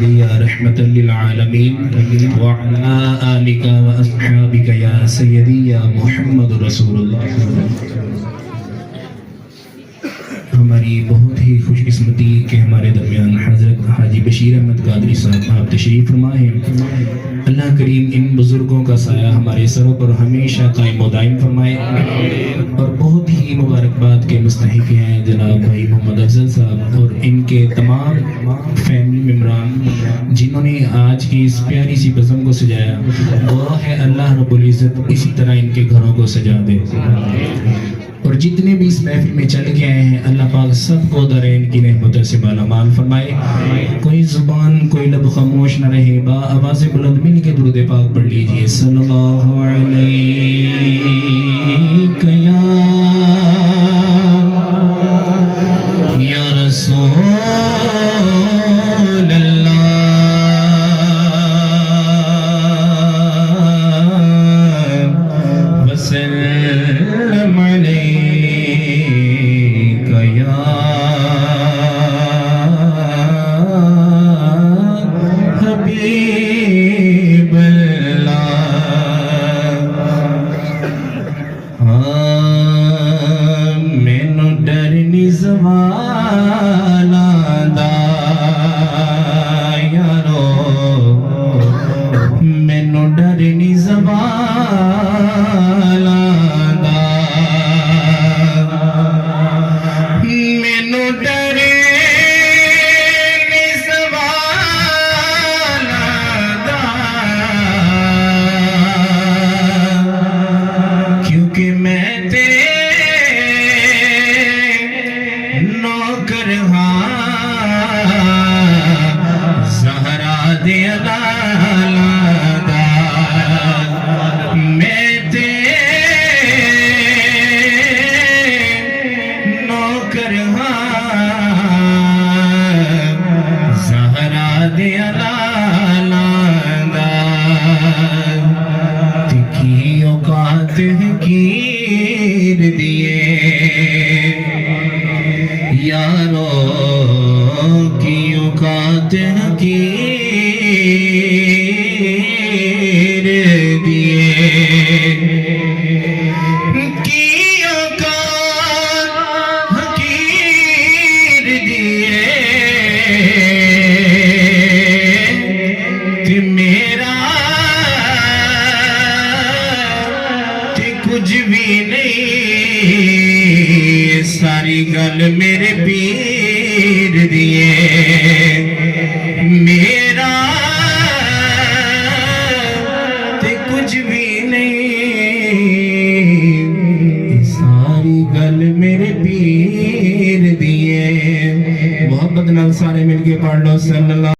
يا رحمة للعالمين وعلى آلك وأصحابك يا سيدي يا محمد رسول اللہ. ہماری بہت ہی خوش قسمتی کہ ہمارے درمیان حضرت حاجی بشیر احمد قادری صاحب آپ تشریف فرما ہیں. اللہ کریم ان بزرگوں کا سایہ ہمارے سروں پر ہمیشہ قائم و دائم فرمائے. اور بہت ہی مبارکباد کے مستحق ہیں جناب بھائی محمد افضل صاحب اور ان کے تمام فیملی ممبران جنہوں نے آج کی اس پیاری سی بزم کو سجایا. دعا ہے اللہ رب العزت اسی طرح ان کے گھروں کو سجا دے. اور جتنے بھی اس محفل میں چل کے آئے ہیں اللہ پاک سب کو دارین کی نعمتوں سے بالا مال فرمائے. کوئی زبان کوئی لب خاموش نہ رہے. با آواز بلند مل کے درود پاک پڑھ لیجئے. صلی اللہ علیہ یا رسول اللہ وسلم علیک یا حبیب اللہ. مینوں ڈر نہیں زوالاں دا یارو, مینوں ڈر نہیں زوالاں دا, مینوں ڈر نہیں زوالاں دا, کیونکہ میں نوکر ہاں زہرا دے لالا دا. میں تے نوکر ہاں زہرا دے لالا دا. تکی اوقات حقیر دیے یارو کی اوقات حقیر دیے, کی اوقات حقیر دیے. تے میرا تے کچھ بھی نہیں, ساری گل میرے پیر دیے. میرا تے کچھ بھی نہیں, ساری گل میرے پیر دیے. محبت نال سارے مل کے پڑھ لو صلی اللہ